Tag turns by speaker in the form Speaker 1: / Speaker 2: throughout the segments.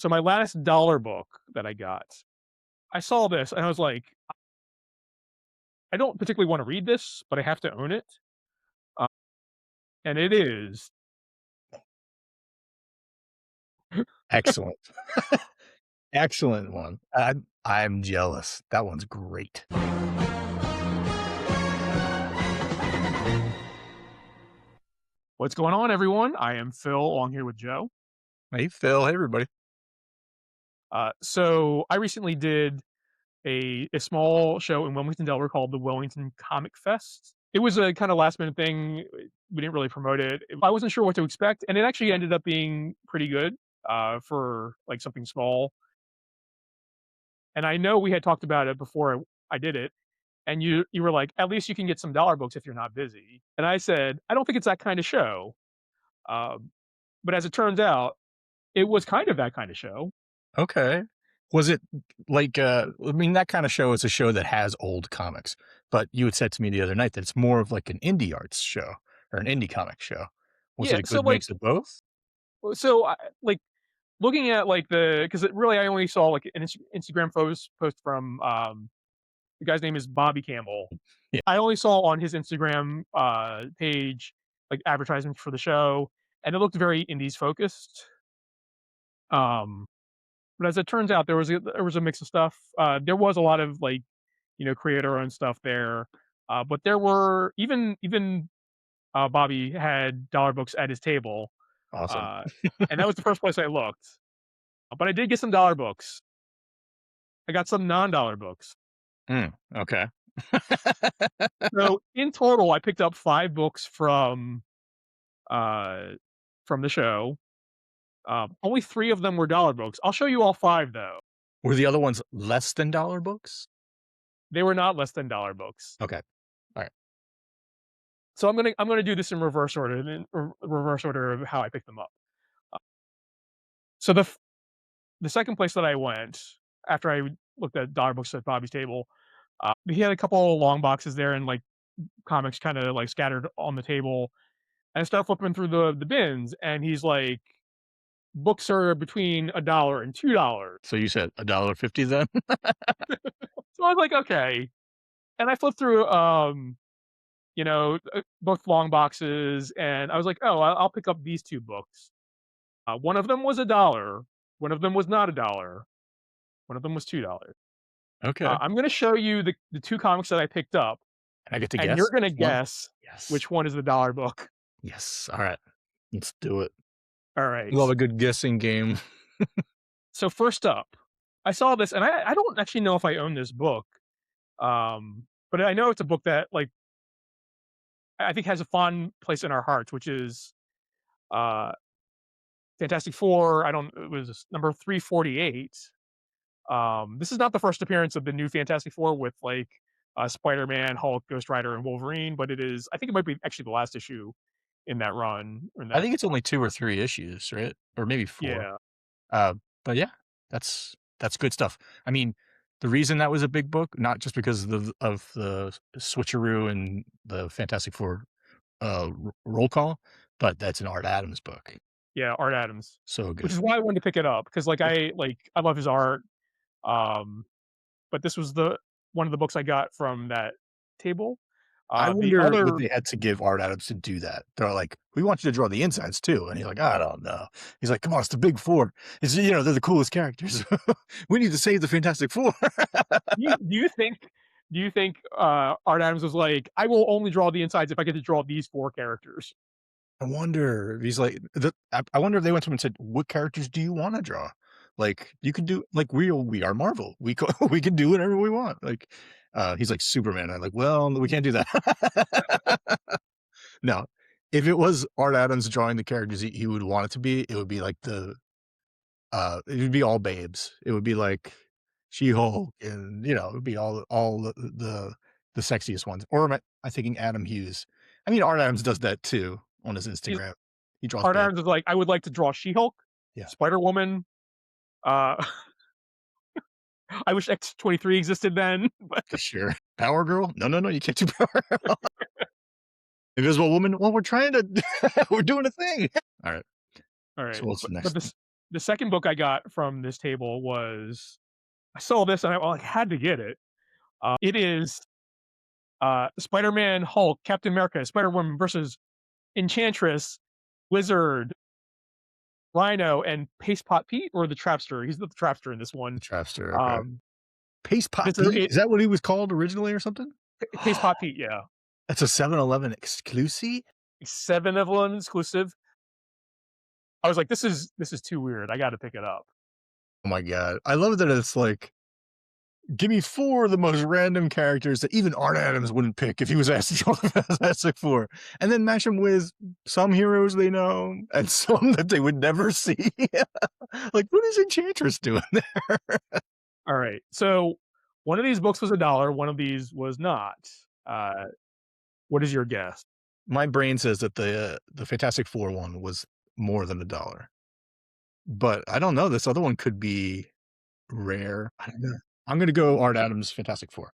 Speaker 1: So my last dollar book that I got, I saw this and I was like, I don't particularly want to read this, but I have to own it. Uh, and it is
Speaker 2: Excellent. Excellent one. I'm jealous. That one's great.
Speaker 1: What's going on, everyone? I am Phil, along here with Joe.
Speaker 2: Hey, Phil. Hey, everybody.
Speaker 1: So I recently did a small show in Wilmington, Delaware called the Wilmington Comic Fest. It was a kind of last minute thing. We didn't really promote it. I wasn't sure what to expect, and it actually ended up being pretty good for like something small. And I know we had talked about it before I did it, and you were like, at least you can get some dollar books if you're not busy. And I said, I don't think it's that kind of show. Um, but as it turns out, it was kind of that kind of show.
Speaker 2: Okay. Was it like, I mean, that kind of show is a show that has old comics, but you had said to me the other night that it's more of like an indie arts show or an indie comic show. Was
Speaker 1: Yeah.
Speaker 2: it a
Speaker 1: So
Speaker 2: good
Speaker 1: like,
Speaker 2: mix of both?
Speaker 1: like looking at like because really I only saw like an Instagram post from the guy's name is Bobby Campbell.
Speaker 2: Yeah.
Speaker 1: I only saw on his Instagram page like advertisements for the show, and it looked very indies focused. Um, but as it turns out, there was a mix of stuff. There was a lot of like creator owned stuff there, but there were even Bobby had dollar books at his table,
Speaker 2: Awesome.
Speaker 1: uh, and that was the first place I looked. But I did get some dollar books. I got some non-dollar books.
Speaker 2: Okay.
Speaker 1: So in total, I picked up 5 books uh, from the show. Only 3 of them were dollar books. I'll show you all 5 though.
Speaker 2: Were the other ones less than dollar books?
Speaker 1: They were not less than dollar books.
Speaker 2: Okay. All right.
Speaker 1: So I'm gonna do this in reverse order, reverse order of how I picked them up. Uh, so the second place that I went after I looked at dollar books at Bobby's table, he had a couple of long boxes there and like comics kind of like scattered on the table. And I started flipping through the bins, and he's like, books are between $1 and $2.
Speaker 2: So you said $1.50 then?
Speaker 1: So I was like, okay. And I flipped through, both long boxes, and I was like, oh, I'll pick up these 2 books. One of them was $1. One of them was not $1. One of them was $2.
Speaker 2: Okay.
Speaker 1: I'm going to show you the 2 comics that I picked up,
Speaker 2: And I get to
Speaker 1: and you're
Speaker 2: guess
Speaker 1: going to
Speaker 2: which one?
Speaker 1: guess
Speaker 2: Yes.
Speaker 1: which one is the dollar book.
Speaker 2: Yes. All right. Let's do it.
Speaker 1: All right.
Speaker 2: Love a good guessing game.
Speaker 1: So first up, I saw this, and I don't actually know if I own this book, but I know it's a book that like I think has a fond place in our hearts, which is uh, Fantastic Four. I don't. It was number 348. This is not the first appearance of the new Fantastic Four with like Spider-Man, Hulk, Ghost Rider, and Wolverine, but it is. I think it might be actually the last issue in that run. In
Speaker 2: I
Speaker 1: that,
Speaker 2: think it's only 2 or 3 issues, right? Or maybe 4.
Speaker 1: yeah,
Speaker 2: Uh, but yeah, that's good stuff. I mean, the reason that was a big book, not just because of the switcheroo and the Fantastic Four roll call, but that's an Art Adams book.
Speaker 1: yeah, Art Adams,
Speaker 2: So
Speaker 1: which
Speaker 2: good.
Speaker 1: is why I wanted to pick it up because I love his art. Um, but this was the one of the books I got from that table.
Speaker 2: I
Speaker 1: The
Speaker 2: wonder what
Speaker 1: other
Speaker 2: they had to give Art Adams to do that. They're like, "We want you to draw the insides too," and he's like, "I don't know." He's like, "Come on, it's the big four. It's they're the coolest characters. We need to save the Fantastic Four."
Speaker 1: do you think Art Adams was like, I will only draw the insides if I get to draw these 4 characters?
Speaker 2: I wonder if he's like, I wonder if they went to him and said, "What characters do you want to draw? Like, you can do like we are Marvel. We can do whatever we want." Like, he's like Superman. I'm like, well, we can't do that. No, if it was Art Adams drawing the characters he would want it to be, it would be like it would be all babes. It would be like She-Hulk, and it would be all the sexiest ones. Or am I thinking Adam Hughes? I mean, Art Adams does that too on his
Speaker 1: He's
Speaker 2: Instagram. He draws
Speaker 1: Art
Speaker 2: bad.
Speaker 1: Adams is like, I would like to draw She-Hulk,
Speaker 2: Yeah,
Speaker 1: Spider-Woman. Uh, I wish X-23 existed then, but
Speaker 2: for sure. Power Girl? No, no, no, you can't do Power Girl. Invisible Woman? Well, we're trying to we're doing a thing. All right.
Speaker 1: all
Speaker 2: So
Speaker 1: right.
Speaker 2: what's the
Speaker 1: But
Speaker 2: next thing?
Speaker 1: the second book I got from this table was I saw this and I had to get it. It is Spider-Man, Hulk, Captain America, Spider-Woman versus Enchantress, Wizard, Rhino, and Paste Pot Pete, or the Trapster. He's the Trapster in this
Speaker 2: The
Speaker 1: one.
Speaker 2: Trapster, okay.
Speaker 1: Um,
Speaker 2: Paste Pot
Speaker 1: because there
Speaker 2: Pete? Is that what he was called originally or something?
Speaker 1: Paste Pot Pete, yeah.
Speaker 2: That's a 7-Eleven exclusive?
Speaker 1: 7 of them exclusive. I was like, this is too weird. I got to pick it up.
Speaker 2: Oh my god. I love that it's like, give me 4 of the most random characters that even Art Adams wouldn't pick if he was asked to join the Fantastic Four, and then match them with some heroes they know and some that they would never see. Like, what is Enchantress doing there?
Speaker 1: All right. So one of these books was $1. One of these was not. Uh, what is your guess?
Speaker 2: My brain says that the Fantastic Four one was more than $1, but I don't know. This other one could be rare. I don't know. I'm gonna go Art Adams' Fantastic Four.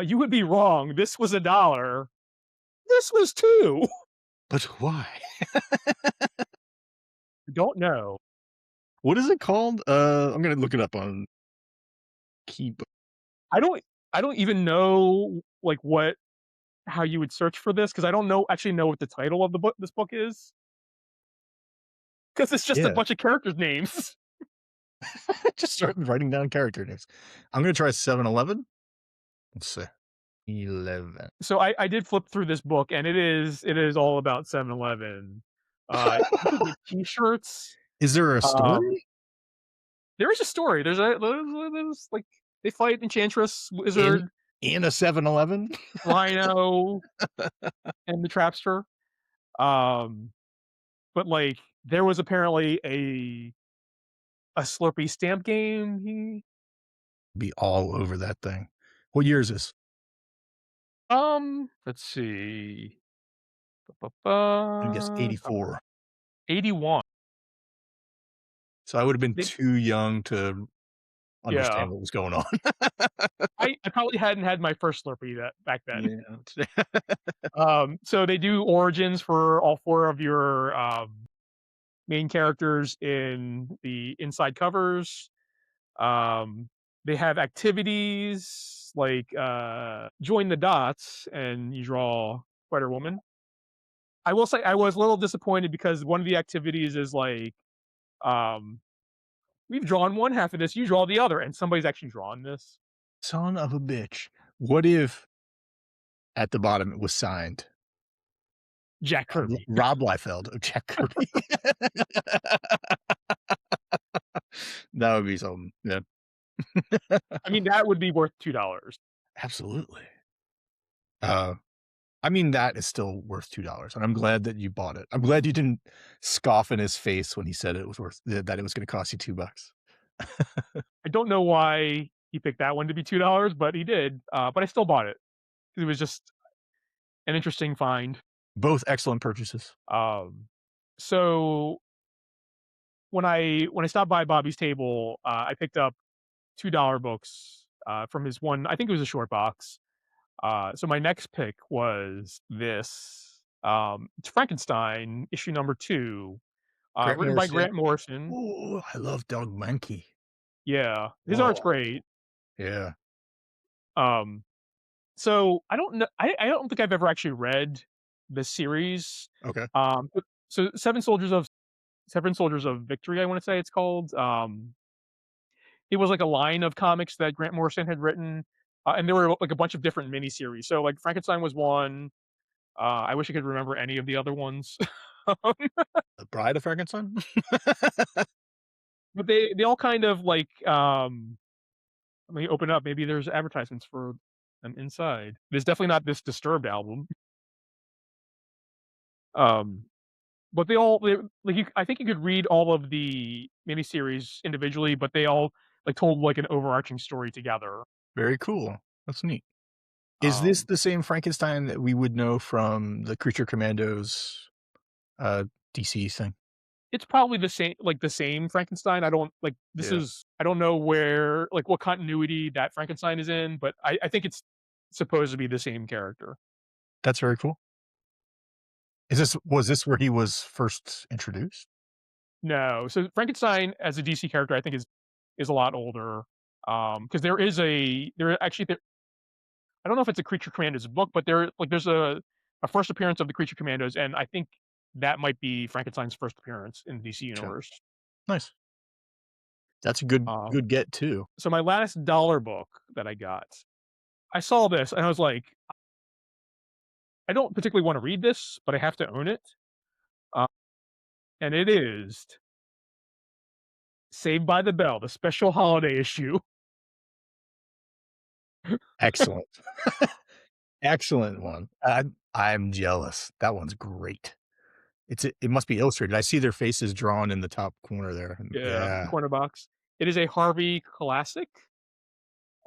Speaker 1: You would be wrong. This was $1. This was two.
Speaker 2: But why?
Speaker 1: Don't know.
Speaker 2: What is it called? I'm gonna look it up on Keep.
Speaker 1: I don't. I don't even know like what how you would search for this because I don't know actually know what the title of the book this book is because it's just a
Speaker 2: Yeah,
Speaker 1: bunch of characters' names.
Speaker 2: just start writing down character names. I'm gonna try 7-Eleven. Let's see. 11.
Speaker 1: So I did flip through this book and it is all about 7-Eleven. You can get T-shirts.
Speaker 2: Is there a
Speaker 1: Um,
Speaker 2: story
Speaker 1: there is a story. There's like they fight Enchantress,
Speaker 2: in
Speaker 1: Wizard,
Speaker 2: a 7-Eleven?
Speaker 1: Rhino, and the Trapster. Um, but like there was apparently a Slurpee stamp game.
Speaker 2: Be all over that thing. What year is this?
Speaker 1: Let's see.
Speaker 2: I guess
Speaker 1: Ba-ba-ba.
Speaker 2: 84.
Speaker 1: 81.
Speaker 2: So I would have been
Speaker 1: They,
Speaker 2: too young to
Speaker 1: yeah.
Speaker 2: understand what was going on.
Speaker 1: I probably hadn't had my first Slurpee that back then.
Speaker 2: Yeah.
Speaker 1: So they do origins for all four of your main characters in the inside covers. Um, they have activities like join the dots and you draw Spider Woman. I will say I was a little disappointed because one of the activities is like um, we've drawn one half of this, you draw the other, and somebody's actually drawn this.
Speaker 2: Son of a bitch. What if at the bottom it was signed
Speaker 1: Jack Kirby.
Speaker 2: Rob Liefeld of Jack Kirby? That would be something. Yeah,
Speaker 1: I mean, that would be worth $2.
Speaker 2: absolutely. Uh, I mean, that is still worth $2, and I'm glad that you bought it. I'm glad you didn't scoff in his face when he said it was worth that it was gonna cost you $2.
Speaker 1: I don't know why he picked that one to be $2, but he did. But I still bought it. It was just an interesting find.
Speaker 2: Both excellent purchases.
Speaker 1: Um, so when I stopped by Bobby's table, I picked up $2 books from his one. I think it was a short box. So my next pick was this. It's Frankenstein issue number 2,
Speaker 2: Grant
Speaker 1: written by
Speaker 2: Morrison.
Speaker 1: Grant Morrison.
Speaker 2: Oh, I love Doug Mankey.
Speaker 1: Yeah, his art's
Speaker 2: Oh,
Speaker 1: great.
Speaker 2: yeah.
Speaker 1: Um, so I don't know. I don't think I've ever actually read the series.
Speaker 2: Okay.
Speaker 1: So Seven Soldiers of Victory, I want to say it's called. It was like a line of comics that Grant Morrison had written, and there were like a bunch of different miniseries. So like Frankenstein was one. I wish I could remember any of the other ones.
Speaker 2: The Bride of Frankenstein?
Speaker 1: But they all kind of like let me open up. Maybe there's advertisements for them inside. There's definitely not this Disturbed album. Um, but they like I think you could read all of the miniseries individually, but they all like told like an overarching story together.
Speaker 2: Very cool. That's neat. Is this
Speaker 1: Um,
Speaker 2: the same Frankenstein that we would know from the Creature Commandos, uh, DC thing?
Speaker 1: it's probably the same Frankenstein. I don't like this
Speaker 2: Yeah.
Speaker 1: is I don't know where like what continuity that Frankenstein is in, but I think it's supposed to be the same character.
Speaker 2: That's very cool. Was this where he was first introduced?
Speaker 1: No. So Frankenstein as a DC character, I think is a lot older. Because there is there actually there I don't know if it's a Creature Commandos book, but there's a first appearance of the Creature Commandos, and I think that might be Frankenstein's first appearance in the DC
Speaker 2: Sure.
Speaker 1: universe.
Speaker 2: Nice. That's a good
Speaker 1: Um,
Speaker 2: good get too.
Speaker 1: so my last dollar book that I got, I saw this and I was like, I don't particularly want to read this, but I have to own it. Uh, and it is Saved by the Bell, the special holiday issue.
Speaker 2: Excellent. Excellent one. I'm jealous. That one's great. It must be illustrated. I see their faces drawn in the top corner there.
Speaker 1: Yeah, the
Speaker 2: Yeah.
Speaker 1: corner box. It is a Harvey classic.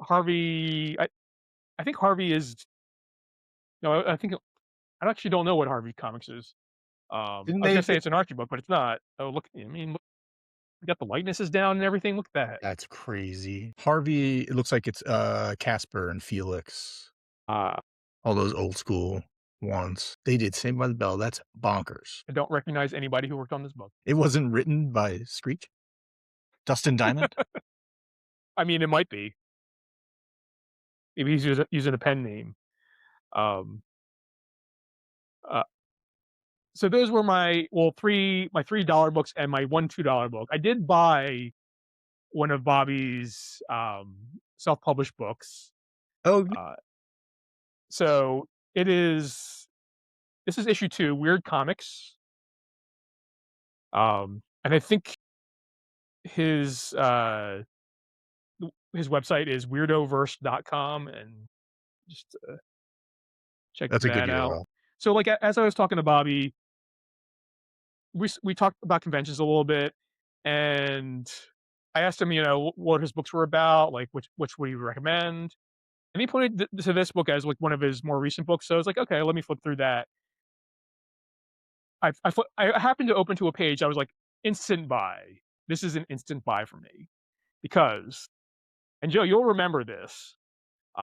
Speaker 1: Harvey, I think Harvey is no, I think I actually don't know what Harvey Comics is.
Speaker 2: Didn't
Speaker 1: I was
Speaker 2: they
Speaker 1: gonna say
Speaker 2: d
Speaker 1: it's an Archie book, but it's not. Oh, look, I mean, look, we got the likenesses down and everything. Look at that.
Speaker 2: That's crazy. Harvey, it looks like it's, Casper and Felix,
Speaker 1: Uh,
Speaker 2: all those old school ones. They did Saved by the Bell, that's bonkers.
Speaker 1: I don't recognize anybody who worked on this book.
Speaker 2: It wasn't written by Screech? Dustin Diamond?
Speaker 1: I mean, it might be. Maybe he's using a pen name. Um, uh, so those were my $3 books and my one $2 book. I did buy one of Bobby's self-published books.
Speaker 2: Oh, n
Speaker 1: Uh, so it is this is issue 2, Weird Comics. And I think his his website is weirdoverse.com and just check
Speaker 2: that's a good
Speaker 1: that out.
Speaker 2: URL.
Speaker 1: So like as I was talking to Bobby, we talked about conventions a little bit, and I asked him, what his books were about, like which would he recommend, and he pointed to this book as like one of his more recent books. So I was like, okay, let me flip through that. I happened to open to a page. I was like, instant buy. This is an instant buy for me because, and Joe, you'll remember this. Uh,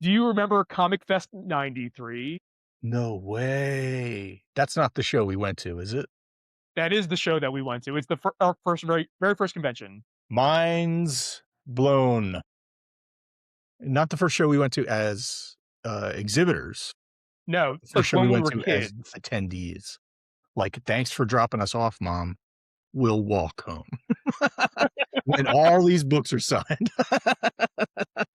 Speaker 1: do you remember Comic Fest '93?
Speaker 2: No way. That's not the show we went to, is it?
Speaker 1: That is the show that we went to. It's our first, very first convention.
Speaker 2: Mind's blown. Not the first show we went to as, exhibitors,
Speaker 1: No,
Speaker 2: the
Speaker 1: it's like
Speaker 2: first show we
Speaker 1: when we
Speaker 2: went
Speaker 1: were
Speaker 2: to as
Speaker 1: kids.
Speaker 2: attendees. Like, "Thanks for dropping us off, mom. We'll walk home." When all these books are signed.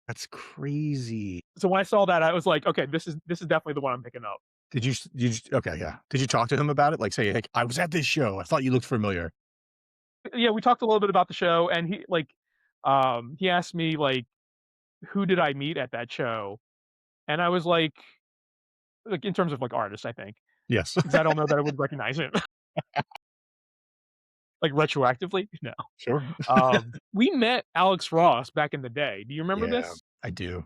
Speaker 2: That's crazy.
Speaker 1: So when I saw that, I was like, okay, this is definitely the one I'm picking up.
Speaker 2: Did you okay, yeah. Did you talk to him about it? Like, say, like, "I was at this show. I thought you looked familiar."
Speaker 1: Yeah, we talked a little bit about the show, and he asked me like, who did I meet at that show, and I was like in terms of like artists, I think,
Speaker 2: Yes.
Speaker 1: because I don't know that I would recognize him like retroactively. No,
Speaker 2: Sure.
Speaker 1: we met Alex Ross back in the day. Do you remember
Speaker 2: Yeah,
Speaker 1: this?
Speaker 2: I do.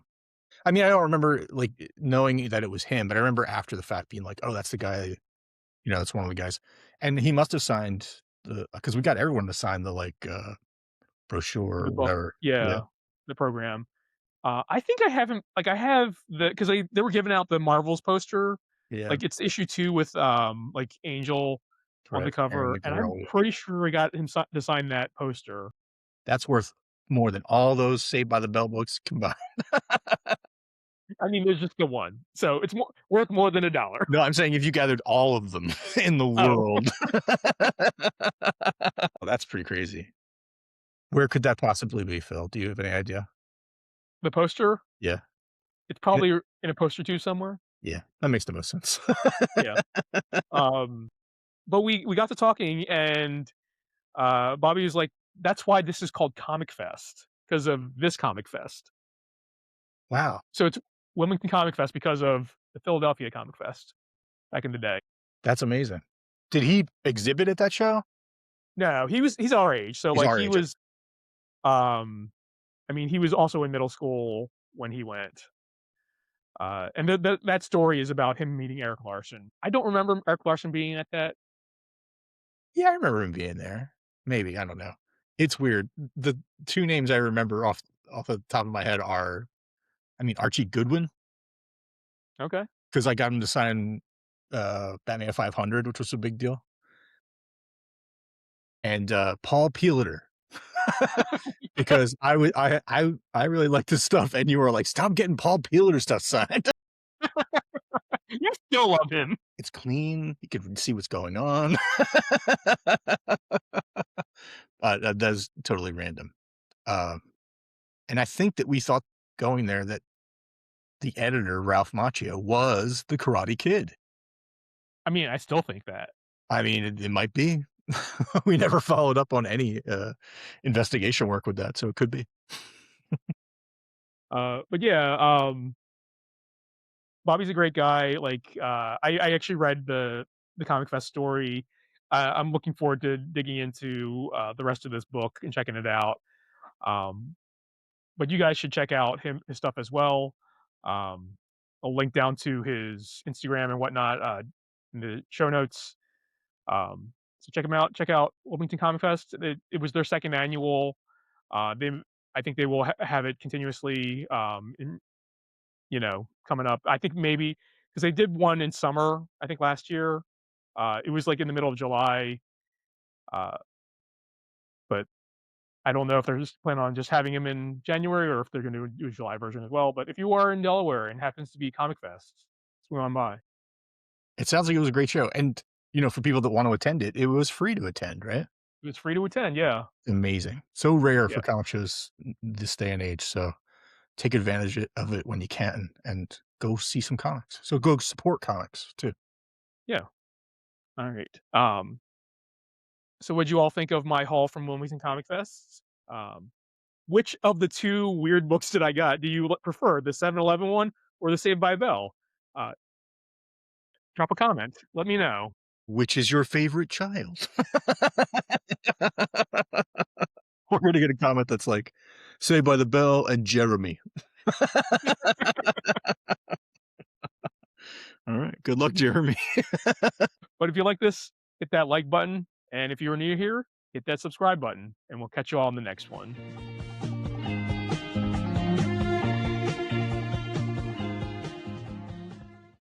Speaker 2: I mean, I don't remember, like, knowing that it was him, but I remember after the fact being like, "Oh, that's the guy, that's one of the guys." And he must have signed because we got everyone to sign the, like, brochure
Speaker 1: The
Speaker 2: or
Speaker 1: book,
Speaker 2: whatever. Yeah.
Speaker 1: yeah, the program. I think I haven't like I have because they were giving out the Marvels poster,
Speaker 2: Yeah.
Speaker 1: like it's issue 2 with like Angel on the
Speaker 2: Correct, Aaron
Speaker 1: cover,
Speaker 2: the
Speaker 1: and I'm
Speaker 2: Gorilla.
Speaker 1: pretty sure I got him to sign that poster.
Speaker 2: That's worth more than all those Saved by the Bell books combined.
Speaker 1: I mean, there's just the one, so it's worth more than $1.
Speaker 2: No, I'm saying if you gathered all of them in the
Speaker 1: Oh,
Speaker 2: world. Oh, that's pretty crazy. Where could that possibly be, Phil? Do you have any idea?
Speaker 1: the poster?
Speaker 2: Yeah.
Speaker 1: It's
Speaker 2: It
Speaker 1: probably in a poster 2 somewhere.
Speaker 2: yeah, that makes the most sense.
Speaker 1: Yeah. Um, but we got to talking, and Bobby was like, "That's why this is called Comic Fest because of this Comic Fest."
Speaker 2: Wow,
Speaker 1: So it's Wilmington Comic Fest because of the Philadelphia Comic Fest back in the day.
Speaker 2: that's amazing. Did he exhibit at that show?
Speaker 1: No, he's our age, so,
Speaker 2: He's
Speaker 1: like,
Speaker 2: our
Speaker 1: he
Speaker 2: age.
Speaker 1: was, um I mean, he was also in middle school when he went, and that story is about him meeting Eric Larson. I don't remember Eric Larson being at that.
Speaker 2: Yeah, I remember him being there. Maybe, I don't know. It's weird. The 2 names I remember off the top of my head are, I mean, Archie Goodwin,
Speaker 1: Okay.
Speaker 2: because I got him to sign, Batman 500, which was a big deal. and Paul Peeler. Because I really like this stuff, and you were like, "Stop getting Paul Peeler stuff signed."
Speaker 1: You still love him.
Speaker 2: It's clean, you can see what's going on. That's totally random. Um, and I think that we thought going there that the editor, Ralph Macchio, was the Karate Kid.
Speaker 1: I mean, I still think that.
Speaker 2: I mean, it might be. We never followed up on any, investigation work with that, so it could be.
Speaker 1: But yeah, Bobby's a great guy. Like, I actually read the Comic Fest story. I'm looking forward to digging into the rest of this book and checking it out. Um, but you guys should check out his stuff as well. Um, I'll link down to his Instagram and whatnot in the show notes. So check them out. Check out Wilmington Comic Fest. It was their second annual. They, I think they will have it continuously in, coming up. I think maybe because they did one in summer, I think last year. It was like in the middle of July, uh, but I don't know if they're just planning on just having him in January or if they're going to do a July version as well. But if you are in Delaware and happens to be Comic Fest, swing on by.
Speaker 2: It sounds like it was a great show, and, for people that want to attend it, it was free to attend, right?
Speaker 1: It's free to attend. Yeah,
Speaker 2: Amazing. So rare
Speaker 1: yeah,
Speaker 2: for comic shows this day and age, so take advantage of it when you can and go see some comics. So go support comics too.
Speaker 1: yeah. All right. So what'd you all think of my haul from Wilmington Comic Fest? Um, which of the two weird books that I got do you prefer, the 7-Eleven one or the Saved by Bell? Uh, Drop a comment. Let me know.
Speaker 2: Which is your favorite child? We're gonna get a comment that's like, "Saved by the Bell and Jeremy." All right. Good luck, Jeremy.
Speaker 1: But if you like this, hit that like button, and if you're new here, hit that subscribe button, and we'll catch you all in the next one.